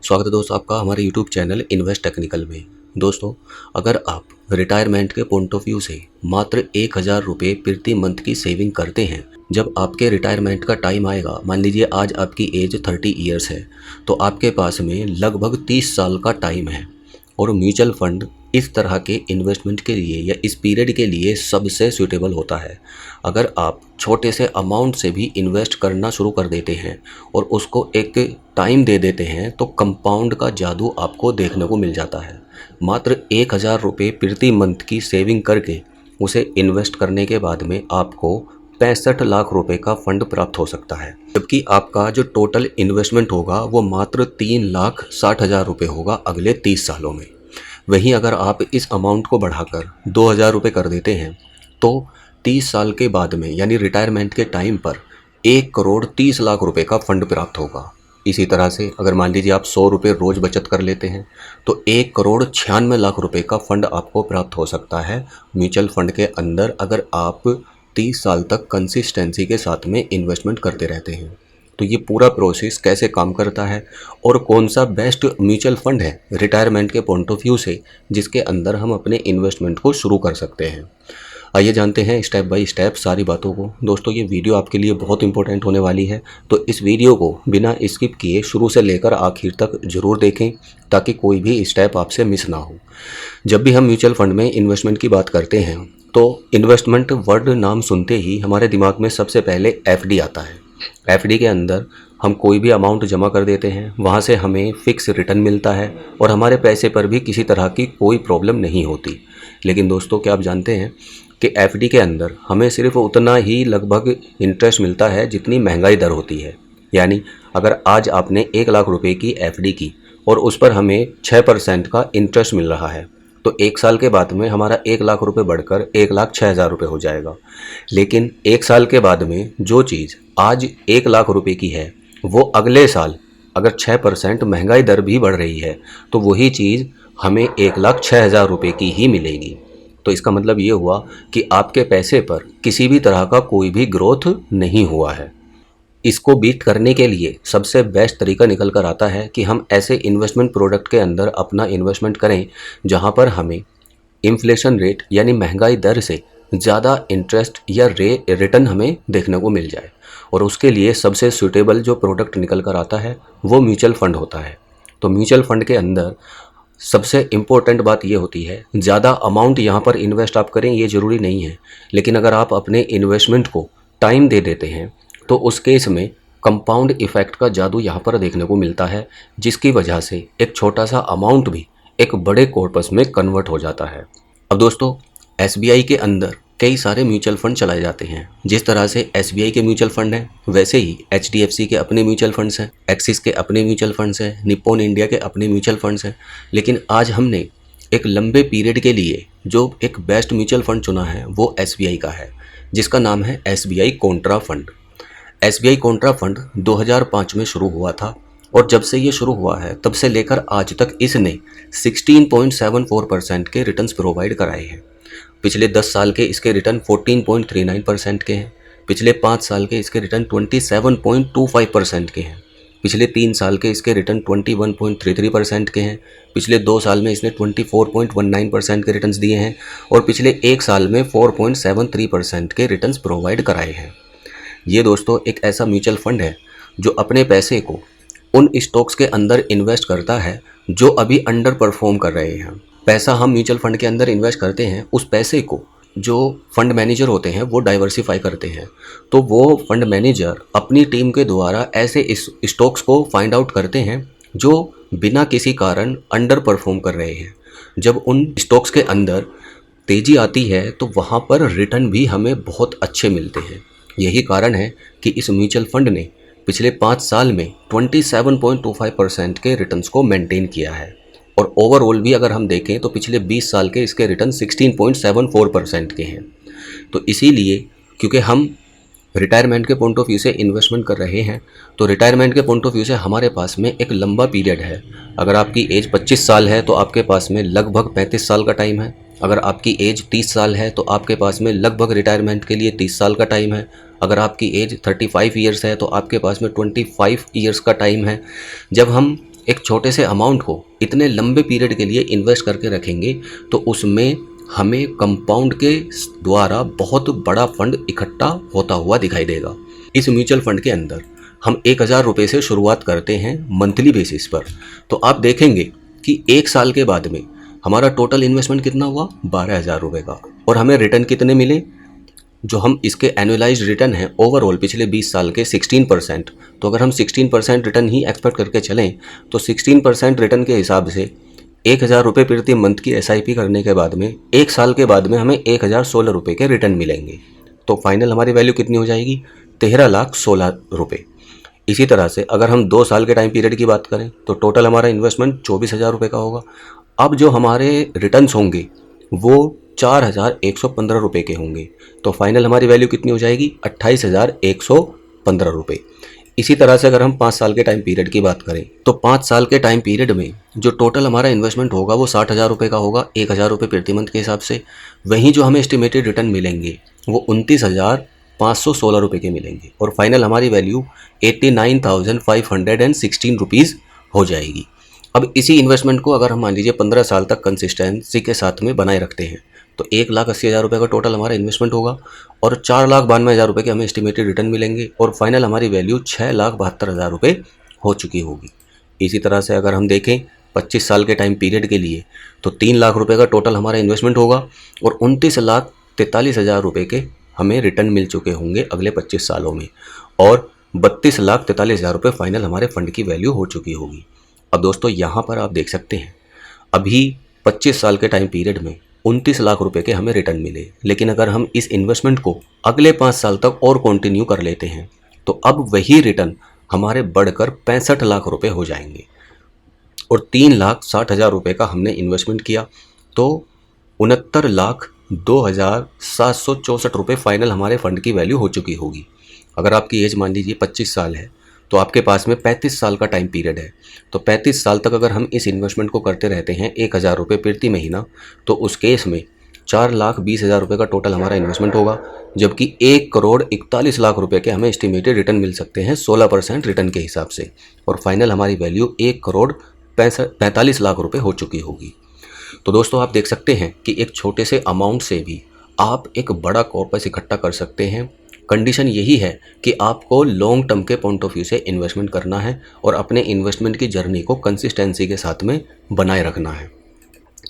स्वागत है दोस्तों आपका हमारे YouTube चैनल इन्वेस्ट टेक्निकल में। दोस्तों, अगर आप रिटायरमेंट के पॉइंट ऑफ व्यू से मात्र 1000 रुपये प्रति मंथ की सेविंग करते हैं, जब आपके रिटायरमेंट का टाइम आएगा, मान लीजिए आज आपकी एज 30 ईयर्स है, तो आपके पास में लगभग 30 साल का टाइम है। और म्यूचुअल फंड इस तरह के इन्वेस्टमेंट के लिए या इस पीरियड के लिए सबसे सूटेबल होता है। अगर आप छोटे से अमाउंट से भी इन्वेस्ट करना शुरू कर देते हैं और उसको एक टाइम दे देते हैं, तो कंपाउंड का जादू आपको देखने को मिल जाता है। मात्र 1000 रुपये प्रति मंथ की सेविंग करके उसे इन्वेस्ट करने के बाद में आपको 65 लाख रुपए का फंड प्राप्त हो सकता है, जबकि आपका जो टोटल इन्वेस्टमेंट होगा वो मात्र 3,60,000 रुपये होगा अगले 30 सालों में। वहीं अगर आप इस अमाउंट को बढ़ाकर 2,000 रुपये कर देते हैं तो 30 साल के बाद में यानी रिटायरमेंट के टाइम पर 1,30,00,000 रुपये का फंड प्राप्त होगा। इसी तरह से अगर मान लीजिए आप 100 रुपये रोज़ बचत कर लेते हैं तो 1,96,00,000 रुपये का फंड आपको प्राप्त हो सकता है म्यूचुअल फंड के अंदर, अगर आप 30 साल तक कंसिस्टेंसी के साथ में इन्वेस्टमेंट करते रहते हैं। तो ये पूरा प्रोसेस कैसे काम करता है और कौन सा बेस्ट म्यूचुअल फंड है रिटायरमेंट के पॉइंट ऑफ व्यू से जिसके अंदर हम अपने इन्वेस्टमेंट को शुरू कर सकते हैं, आइए जानते हैं स्टेप बाय स्टेप सारी बातों को। दोस्तों, ये वीडियो आपके लिए बहुत इंपॉर्टेंट होने वाली है, तो इस वीडियो को बिना स्किप किए शुरू से लेकर आखिर तक ज़रूर देखें ताकि कोई भी स्टेप आपसे मिस ना हो। जब भी हम म्यूचुअल फंड में इन्वेस्टमेंट की बात करते हैं तो इन्वेस्टमेंट वर्ड नाम सुनते ही हमारे दिमाग में सबसे पहले एफडी आता है। एफडी के अंदर हम कोई भी अमाउंट जमा कर देते हैं, वहाँ से हमें फिक्स रिटर्न मिलता है और हमारे पैसे पर भी किसी तरह की कोई प्रॉब्लम नहीं होती। लेकिन दोस्तों, क्या आप जानते हैं कि एफडी के अंदर हमें सिर्फ उतना ही लगभग इंटरेस्ट मिलता है जितनी महंगाई दर होती है। यानी अगर आज आपने 1,00,000 रुपये की एफडी की और उस पर हमें 6% का इंटरेस्ट मिल रहा है, तो 1 साल के बाद में हमारा 1,00,000 रुपये बढ़कर 1,06,000 रुपये हो जाएगा। लेकिन 1 साल के बाद में जो चीज़ आज 1,00,000 रुपये की है, वो अगले साल अगर 6% महंगाई दर भी बढ़ रही है तो वही चीज़ हमें 1,06,000 रुपये की ही मिलेगी। तो इसका मतलब ये हुआ कि आपके पैसे पर किसी भी तरह का कोई भी ग्रोथ नहीं हुआ है। इसको बीट करने के लिए सबसे बेस्ट तरीका निकल कर आता है कि हम ऐसे इन्वेस्टमेंट प्रोडक्ट के अंदर अपना इन्वेस्टमेंट करें जहां पर हमें इन्फ्लेशन रेट यानी महंगाई दर से ज़्यादा इंटरेस्ट या रिटर्न हमें देखने को मिल जाए। और उसके लिए सबसे सूटेबल जो प्रोडक्ट निकल कर आता है वो म्यूचुअल फंड होता है। तो म्यूचुअल फंड के अंदर सबसे इम्पोर्टेंट बात ये होती है, ज़्यादा अमाउंट यहाँ पर इन्वेस्ट आप करें ये ज़रूरी नहीं है, लेकिन अगर आप अपने इन्वेस्टमेंट को टाइम दे देते हैं तो उस केस में कंपाउंड इफ़ेक्ट का जादू यहाँ पर देखने को मिलता है, जिसकी वजह से एक छोटा सा अमाउंट भी एक बड़े कॉर्पस में कन्वर्ट हो जाता है। अब दोस्तों, एसबीआई के अंदर कई सारे म्यूचुअल फंड चलाए जाते हैं। जिस तरह से एसबीआई के म्यूचुअल फंड हैं, वैसे ही एचडीएफसी के अपने म्यूचुअल फंड्स हैं, एक्सिस के अपने म्यूचुअल फंड्स हैं, निप्पॉन इंडिया के अपने म्यूचुअल फंड्स हैं। लेकिन आज हमने एक लंबे पीरियड के लिए जो एक बेस्ट म्यूचुअल फंड चुना है वो एसबीआई का है, जिसका नाम है SBI Contra fund. SBI Contra fund 2005 में शुरू हुआ था और जब से ये शुरू हुआ है तब से लेकर आज तक इसने 16.74% के रिटर्न्स प्रोवाइड कराए हैं। पिछले 10 साल के इसके रिटर्न 14.39% के हैं। पिछले 5 साल के इसके रिटर्न 27.25% के हैं। पिछले 3 साल के इसके रिटर्न 21.33% के हैं। पिछले 2 साल में इसने 24.19% के रिटर्न्स दिए हैं और पिछले 1 साल में 4.73% के रिटर्न्स प्रोवाइड कराए हैं। ये दोस्तों एक ऐसा म्यूचुअल फंड है जो अपने पैसे को उन स्टॉक्स के अंदर इन्वेस्ट करता है जो अभी अंडर परफॉर्म कर रहे हैं। पैसा हम म्यूचुअल फंड के अंदर इन्वेस्ट करते हैं, उस पैसे को जो फंड मैनेजर होते हैं वो डाइवर्सिफाई करते हैं। तो वो फंड मैनेजर अपनी टीम के द्वारा ऐसे स्टॉक्स को फाइंड आउट करते हैं जो बिना किसी कारण अंडर परफॉर्म कर रहे हैं। जब उन स्टॉक्स के अंदर तेज़ी आती है तो वहाँ पर रिटर्न भी हमें बहुत अच्छे मिलते हैं। यही कारण है कि इस म्यूचुअल फंड ने पिछले 5 साल में 27.25% के रिटर्न्स को मेंटेन किया है। और ओवरऑल भी अगर हम देखें तो पिछले 20 साल के इसके रिटर्न 16.74% के हैं। तो इसीलिए क्योंकि हम रिटायरमेंट के पॉइंट ऑफ व्यू से इन्वेस्टमेंट कर रहे हैं, तो रिटायरमेंट के पॉइंट ऑफ व्यू से हमारे पास में एक लंबा पीरियड है। अगर आपकी एज 25 साल है तो आपके पास में लगभग 35 साल का टाइम है। अगर आपकी एज 30 साल है तो आपके पास में लगभग रिटायरमेंट के लिए 30 साल का टाइम है। अगर आपकी एज 35 ईयर्स है तो आपके पास में 25 ईयर्स का टाइम है। जब हम एक छोटे से अमाउंट को इतने लंबे पीरियड के लिए इन्वेस्ट करके रखेंगे तो उसमें हमें कंपाउंड के द्वारा बहुत बड़ा फंड इकट्ठा होता हुआ दिखाई देगा। इस म्यूचुअल फंड के अंदर हम 1000 रुपये से शुरुआत करते हैं मंथली बेसिस पर, तो आप देखेंगे कि 1 साल के बाद में हमारा टोटल इन्वेस्टमेंट कितना हुआ, 12,000 रुपये का, और हमें रिटर्न कितने मिले, जो हम इसके एनुअलाइज्ड रिटर्न है ओवरऑल पिछले 20 साल के 16%। तो अगर हम 16% रिटर्न ही एक्सपेक्ट करके चलें तो 16% रिटर्न के हिसाब से 1000 रुपये प्रति मंथ की SIP करने के बाद में 1 साल के बाद में हमें 1016 रुपये के रिटर्न मिलेंगे। तो फाइनल हमारी वैल्यू कितनी हो जाएगी, 13,16,000 रुपये। इसी तरह से अगर हम 2 साल के टाइम पीरियड की बात करें तो टोटल हमारा इन्वेस्टमेंट 24,000 रुपये का होगा। अब जो हमारे रिटर्न्स होंगे वो 4,115 रुपये के होंगे। तो फाइनल हमारी वैल्यू कितनी हो जाएगी, 28,115 रुपये। इसी तरह से अगर हम 5 साल के टाइम पीरियड की बात करें तो 5 साल के टाइम पीरियड में जो टोटल हमारा इन्वेस्टमेंट होगा वो 60,000 रुपये का होगा, 1,000 रुपये प्रति मंथ के हिसाब से। वहीं जो हमें एस्टिमेटेड रिटर्न मिलेंगे वो 29,516 रुपये के मिलेंगे, और फाइनल हमारी वैल्यू 89,516 रुपीज़ हो जाएगी। अब इसी इन्वेस्टमेंट को अगर हम मान लीजिए 15 साल तक कंसिस्टेंसी के साथ में बनाए रखते हैं तो 1,80,000 रुपये का टोटल हमारा इन्वेस्टमेंट होगा, और 4,92,000 रुपये के हमें एस्टिमेटेड रिटर्न मिलेंगे, और फाइनल हमारी वैल्यू 6,72,000 रुपये हो चुकी होगी। इसी तरह से अगर हम देखें 25 साल के टाइम पीरियड के लिए तो 3 लाख रुपये का टोटल हमारा इन्वेस्टमेंट होगा, और 29,43,000 रुपये के हमें रिटर्न मिल चुके होंगे अगले 25 सालों में, और 32,43,000 रुपये फाइनल हमारे फंड की वैल्यू हो चुकी होगी। अब दोस्तों यहाँ पर आप देख सकते हैं अभी 25 साल के टाइम पीरियड में 29 लाख रुपए के हमें रिटर्न मिले, लेकिन अगर हम इस इन्वेस्टमेंट को अगले 5 साल तक और कंटिन्यू कर लेते हैं तो अब वही रिटर्न हमारे बढ़कर 65 लाख रुपए हो जाएंगे, और 3,60,000 रुपये का हमने इन्वेस्टमेंट किया तो 69,02,764 रुपये फाइनल हमारे फंड की वैल्यू हो चुकी होगी। अगर आपकी एज मान लीजिए 25 साल है तो आपके पास में 35 साल का टाइम पीरियड है, तो 35 साल तक अगर हम इस इन्वेस्टमेंट को करते रहते हैं 1,000 रुपये प्रति महीना, तो उस केस में 4,20,000 रुपये का टोटल हमारा इन्वेस्टमेंट होगा, जबकि 1,41,00,000 रुपये के हमें एस्टिमेटेड रिटर्न मिल सकते हैं 16% रिटर्न के हिसाब से, और फाइनल हमारी वैल्यू 1,45,00,000 रुपये हो चुकी होगी। तो दोस्तों आप देख सकते हैं कि एक छोटे से अमाउंट से भी आप एक बड़ा कॉर्पस इकट्ठा कर सकते हैं। कंडीशन यही है कि आपको लॉन्ग टर्म के पॉइंट ऑफ व्यू से इन्वेस्टमेंट करना है और अपने इन्वेस्टमेंट की जर्नी को कंसिस्टेंसी के साथ में बनाए रखना है।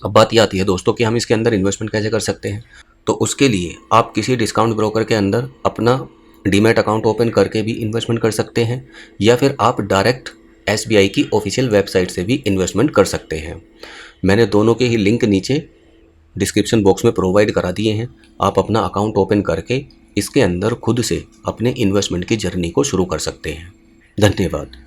अब बात ये आती है दोस्तों कि हम इसके अंदर इन्वेस्टमेंट कैसे कर सकते हैं। तो उसके लिए आप किसी डिस्काउंट ब्रोकर के अंदर अपना डीमैट अकाउंट ओपन करके भी इन्वेस्टमेंट कर सकते हैं, या फिर आप डायरेक्ट SBI की ऑफिशियल वेबसाइट से भी इन्वेस्टमेंट कर सकते हैं। मैंने दोनों के ही लिंक नीचे डिस्क्रिप्शन बॉक्स में प्रोवाइड करा दिए हैं। आप अपना अकाउंट ओपन करके इसके अंदर खुद से अपने इन्वेस्टमेंट की जर्नी को शुरू कर सकते हैं। धन्यवाद।